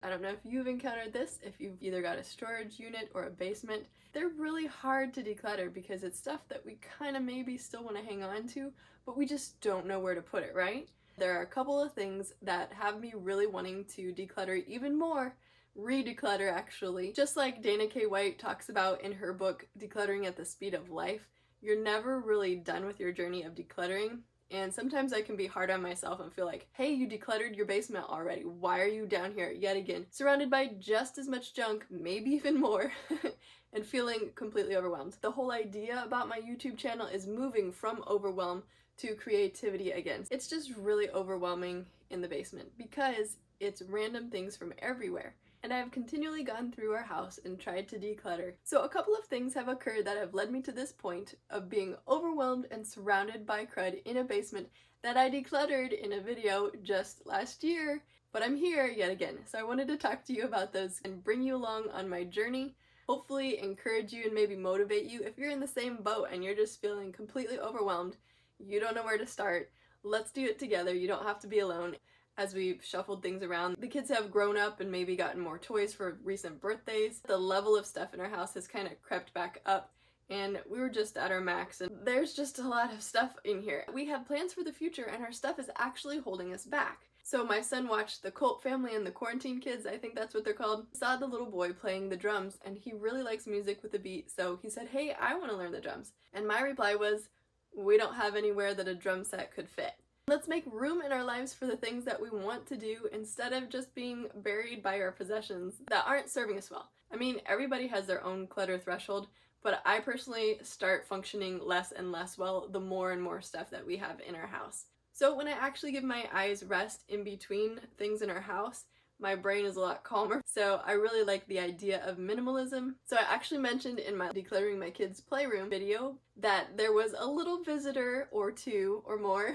I don't know if you've encountered this, if you've either got a storage unit or a basement. They're really hard to declutter because it's stuff that we kind of maybe still want to hang on to, but we just don't know where to put it, right? There are a couple of things that have me really wanting to declutter even more. Redeclutter, actually. Just like Dana K. White talks about in her book, Decluttering at the Speed of Life, you're never really done with your journey of decluttering. And sometimes I can be hard on myself and feel like, hey, you decluttered your basement already. Why are you down here yet again, surrounded by just as much junk, maybe even more, and feeling completely overwhelmed. The whole idea about my YouTube channel is moving from overwhelm to creativity again. It's just really overwhelming in the basement because it's random things from everywhere. And I've continually gone through our house and tried to declutter. So a couple of things have occurred that have led me to this point of being overwhelmed and surrounded by crud in a basement that I decluttered in a video just last year. But I'm here yet again, so I wanted to talk to you about those and bring you along on my journey. Hopefully encourage you and maybe motivate you if you're in the same boat and you're just feeling completely overwhelmed. You don't know where to start. Let's do it together. You don't have to be alone. As we've shuffled things around, the kids have grown up and maybe gotten more toys for recent birthdays. The level of stuff in our house has kind of crept back up, and we were just at our max, and there's just a lot of stuff in here. We have plans for the future, and our stuff is actually holding us back. So my son watched The Colt Family and the Quarantine Kids, I think that's what they're called. Saw the little boy playing the drums, and he really likes music with a beat, so he said, hey, I want to learn the drums. And my reply was, we don't have anywhere that a drum set could fit. Let's make room in our lives for the things that we want to do instead of just being buried by our possessions that aren't serving us well. I mean, everybody has their own clutter threshold, but I personally start functioning less and less well the more and more stuff that we have in our house. So when I actually give my eyes rest in between things in our house, my brain is a lot calmer. So I really like the idea of minimalism. So I actually mentioned in my Decluttering My Kids Playroom video that there was a little visitor or two or more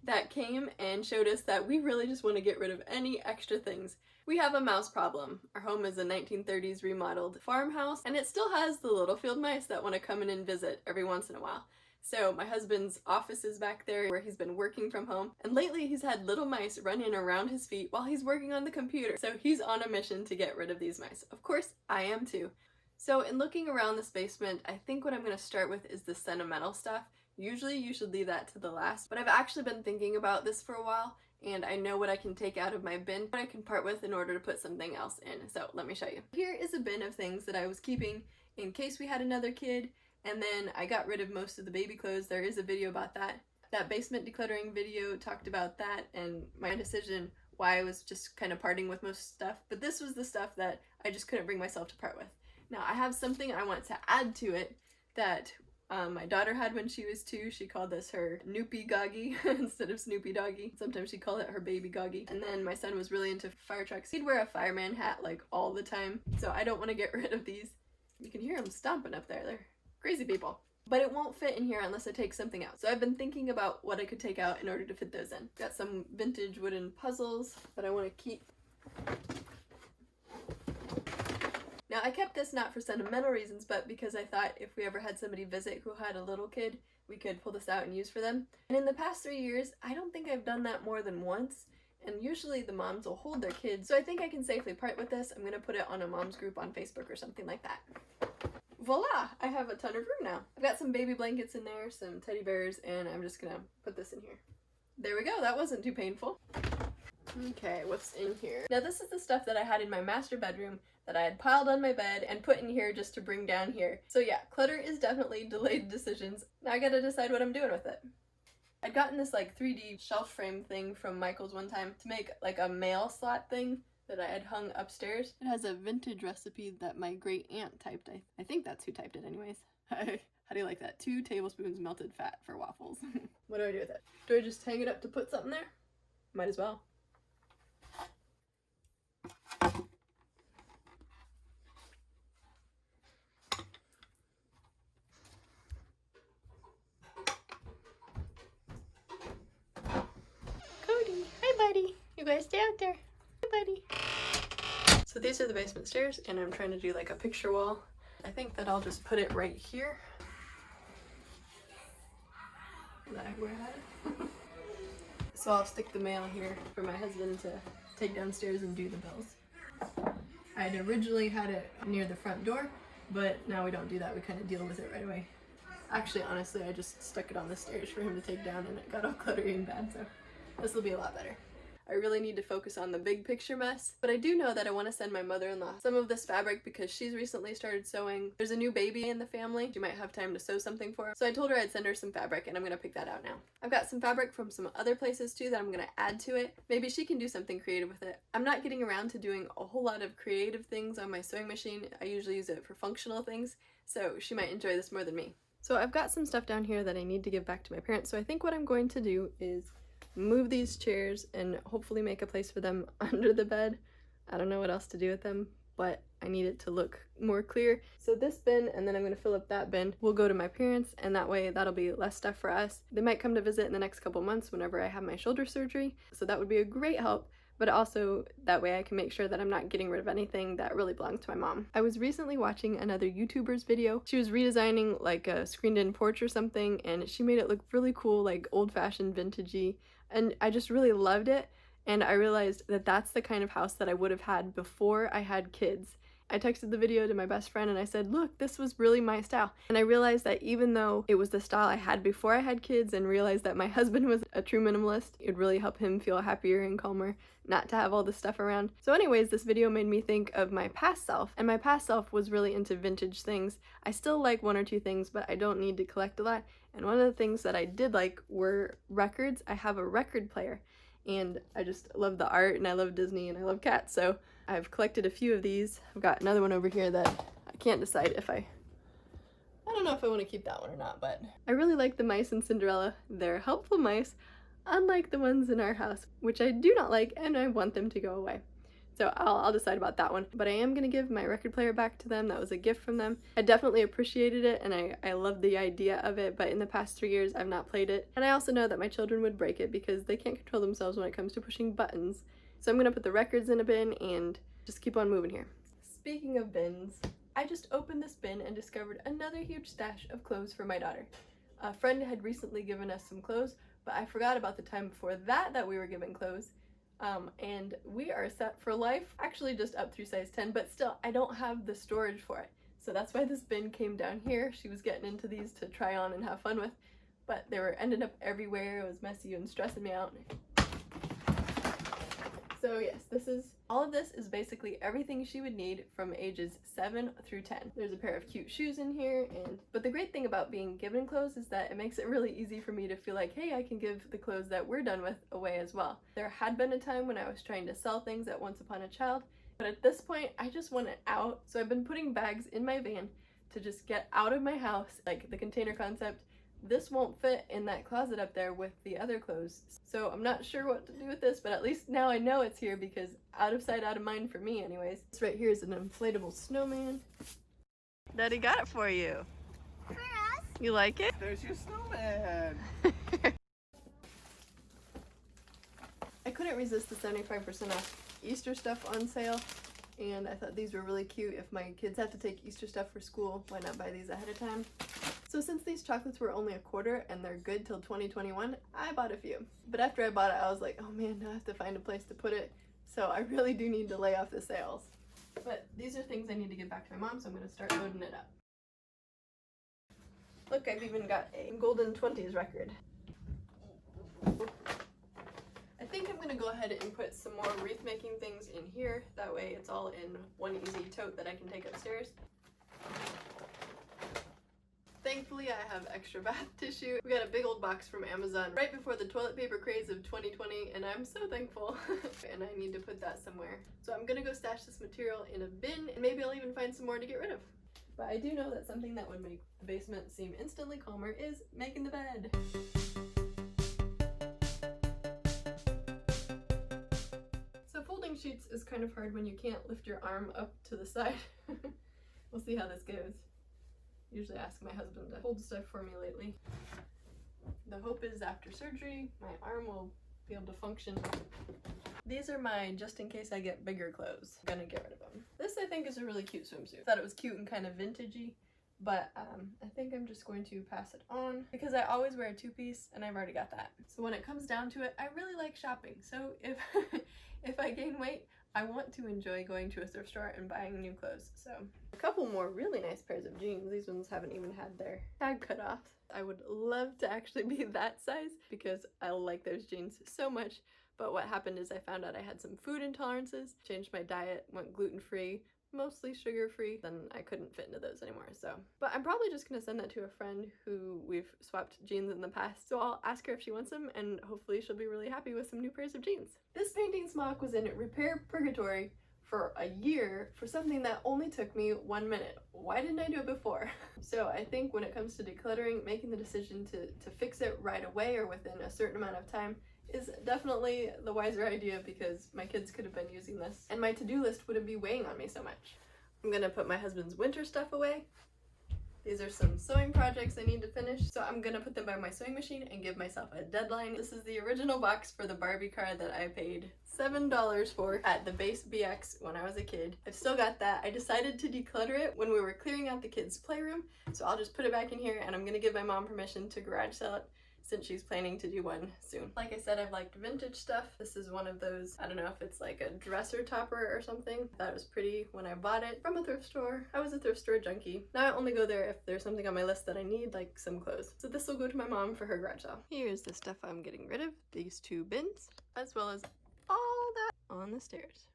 that came and showed us that we really just want to get rid of any extra things. We have a mouse problem. Our home is a 1930s remodeled farmhouse, and it still has the little field mice that want to come in and visit every once in a while. So my husband's office is back there where he's been working from home, and lately he's had little mice running around his feet while he's working on the computer. So he's on a mission to get rid of these mice. Of course, I am too. So in looking around this basement, I think what I'm going to start with is the sentimental stuff. Usually you should leave that to the last, but I've actually been thinking about this for a while, and I know what I can take out of my bin, what I can part with in order to put something else in. So let me show you. Here is a bin of things that I was keeping in case we had another kid. And then I got rid of most of the baby clothes. There is a video about that. That basement decluttering video talked about that and my decision why I was just kind of parting with most stuff. But this was the stuff that I just couldn't bring myself to part with. Now I have something I want to add to it that my daughter had when she was 2. She called this her Noopy Goggy instead of Snoopy Doggy. Sometimes she'd call it her baby Goggy. And then my son was really into fire trucks. He'd wear a fireman hat like all the time. So I don't want to get rid of these. You can hear him stomping up there. They're crazy people. But it won't fit in here unless I take something out. So I've been thinking about what I could take out in order to fit those in. Got some vintage wooden puzzles that I want to keep. Now I kept this not for sentimental reasons, but because I thought if we ever had somebody visit who had a little kid, we could pull this out and use for them. And in the past 3 years, I don't think I've done that more than once. And usually the moms will hold their kids. So I think I can safely part with this. I'm going to put it on a mom's group on Facebook or something like that. Voila! I have a ton of room now. I've got some baby blankets in there, some teddy bears, and I'm just gonna put this in here. There we go, that wasn't too painful. Okay, what's in here? Now this is the stuff that I had in my master bedroom that I had piled on my bed and put in here just to bring down here. So yeah, clutter is definitely delayed decisions. Now I gotta decide what I'm doing with it. I'd gotten this like 3D shelf frame thing from Michael's one time to make like a mail slot thing that I had hung upstairs. It has a vintage recipe that my great aunt typed. I think that's who typed it anyways. How do you like that? 2 tablespoons melted fat for waffles. What do I do with it? Do I just hang it up to put something there? Might as well. Cody, hi buddy. You guys stay out there. Hi buddy. So these are the basement stairs, and I'm trying to do like a picture wall. I think that I'll just put it right here. Did I wear that? So I'll stick the mail here for my husband to take downstairs and do the bills. I'd originally had it near the front door, but now we don't do that. We kind of deal with it right away. Actually, honestly, I just stuck it on the stairs for him to take down and it got all cluttery and bad, so this will be a lot better. I really need to focus on the big picture mess, but I do know that I want to send my mother-in-law some of this fabric because she's recently started sewing. There's a new baby in the family. She might have time to sew something for her. So I told her I'd send her some fabric and I'm going to pick that out now. I've got some fabric from some other places too that I'm going to add to it. Maybe she can do something creative with it. I'm not getting around to doing a whole lot of creative things on my sewing machine. I usually use it for functional things, so she might enjoy this more than me. So I've got some stuff down here that I need to give back to my parents, so I think what I'm going to do is move these chairs and hopefully make a place for them under the bed. I don't know what else to do with them, but I need it to look more clear. So this bin, and then I'm going to fill up that bin, will go to my parents, and that way that'll be less stuff for us. They might come to visit in the next couple months whenever I have my shoulder surgery, so that would be a great help. But also that way I can make sure that I'm not getting rid of anything that really belongs to my mom. I was recently watching another YouTuber's video. She was redesigning like a screened-in porch or something, and she made it look really cool, like old-fashioned vintagey, and I just really loved it. And I realized that that's the kind of house that I would have had before I had kids. I texted the video to my best friend and I said, look, this was really my style. And I realized that even though it was the style I had before I had kids, and realized that my husband was a true minimalist, it would really help him feel happier and calmer not to have all this stuff around. So anyways, this video made me think of my past self, and my past self was really into vintage things. I still like one or two things, but I don't need to collect a lot. And one of the things that I did like were records. I have a record player, and I just love the art, and I love Disney, and I love cats, so I've collected a few of these. I've got another one over here that I can't decide if I don't know if I want to keep that one or not, but I really like the mice in Cinderella. They're helpful mice, unlike the ones in our house, which I do not like, and I want them to go away. So I'll decide about that one. But I am going to give my record player back to them. That was a gift from them. I definitely appreciated it, and I love the idea of it, but in the past 3 years I've not played it. And I also know that my children would break it because they can't control themselves when it comes to pushing buttons. So I'm going to put the records in a bin and just keep on moving here. Speaking of bins, I just opened this bin and discovered another huge stash of clothes for my daughter. A friend had recently given us some clothes, but I forgot about the time before that we were given clothes. And we are set for life, actually just up through size 10, but still I don't have the storage for it. So that's why this bin came down here. She was getting into these to try on and have fun with, but they were ended up everywhere. It was messy and stressing me out. So yes, all of this is basically everything she would need from ages 7 through 10. There's a pair of cute shoes in here, but the great thing about being given clothes is that it makes it really easy for me to feel like, hey, I can give the clothes that we're done with away as well. There had been a time when I was trying to sell things at Once Upon a Child, but at this point I just want it out. So I've been putting bags in my van to just get out of my house, like the container concept. This won't fit in that closet up there with the other clothes. So I'm not sure what to do with this, but at least now I know it's here because out of sight, out of mind for me anyways. This right here is an inflatable snowman. Daddy got it for you. For us? You like it? There's your snowman. I couldn't resist the 75% off Easter stuff on sale, and I thought these were really cute. If my kids have to take Easter stuff for school, why not buy these ahead of time? So since these chocolates were only $1 and they're good till 2021, I bought a few. But after I bought it, I was like, oh man, now I have to find a place to put it. So I really do need to lay off the sales. But these are things I need to give back to my mom, so I'm going to start loading it up. Look, I've even got a golden 20s record. I think I'm going to go ahead and put some more wreath making things in here. That way it's all in one easy tote that I can take upstairs. Thankfully, I have extra bath tissue. We got a big old box from Amazon right before the toilet paper craze of 2020, and I'm so thankful. And I need to put that somewhere. So I'm gonna go stash this material in a bin, and maybe I'll even find some more to get rid of. But I do know that something that would make the basement seem instantly calmer is making the bed. So folding sheets is kind of hard when you can't lift your arm up to the side. We'll see how this goes. Usually ask my husband to hold stuff for me lately. The hope is after surgery, my arm will be able to function. These are my just in case I get bigger clothes. I'm gonna get rid of them. This I think is a really cute swimsuit. Thought it was cute and kind of vintagey, but I think I'm just going to pass it on because I always wear a two-piece and I've already got that. So when it comes down to it, I really like shopping. So if if I gain weight, I want to enjoy going to a thrift store and buying new clothes, so. A couple more really nice pairs of jeans. These ones haven't even had their tag cut off. I would love to actually be that size because I like those jeans so much, but what happened is I found out I had some food intolerances, changed my diet, went gluten-free, mostly sugar-free, then I couldn't fit into those anymore, so. But I'm probably just gonna send that to a friend who we've swapped jeans in the past, so I'll ask her if she wants them, and hopefully she'll be really happy with some new pairs of jeans. This painting smock was in repair purgatory for a year for something that only took me 1 minute. Why didn't I do it before? So I think when it comes to decluttering, making the decision to fix it right away or within a certain amount of time is definitely the wiser idea, because my kids could have been using this and my to-do list wouldn't be weighing on me so much. I'm gonna put my husband's winter stuff away. These are some sewing projects I need to finish, so I'm gonna put them by my sewing machine and give myself a deadline. This is the original box for the Barbie car that I paid $7 for at the Base BX when I was a kid. I've still got that. I decided to declutter it when we were clearing out the kids' playroom, so I'll just put it back in here, and I'm gonna give my mom permission to garage sale it since she's planning to do one soon. Like I said, I've liked vintage stuff. This is one of those, I don't know if it's like a dresser topper or something. I thought it was pretty when I bought it from a thrift store. I was a thrift store junkie. Now I only go there if there's something on my list that I need, like some clothes. So this will go to my mom for her garage sale. Here's the stuff I'm getting rid of, these 2 bins, as well as all that on the stairs.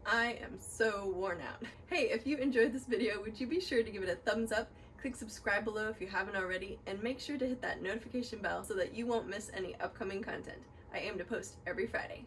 I am so worn out. Hey, if you enjoyed this video, would you be sure to give it a thumbs up, click subscribe below if you haven't already, and make sure to hit that notification bell so that you won't miss any upcoming content. I aim to post every Friday.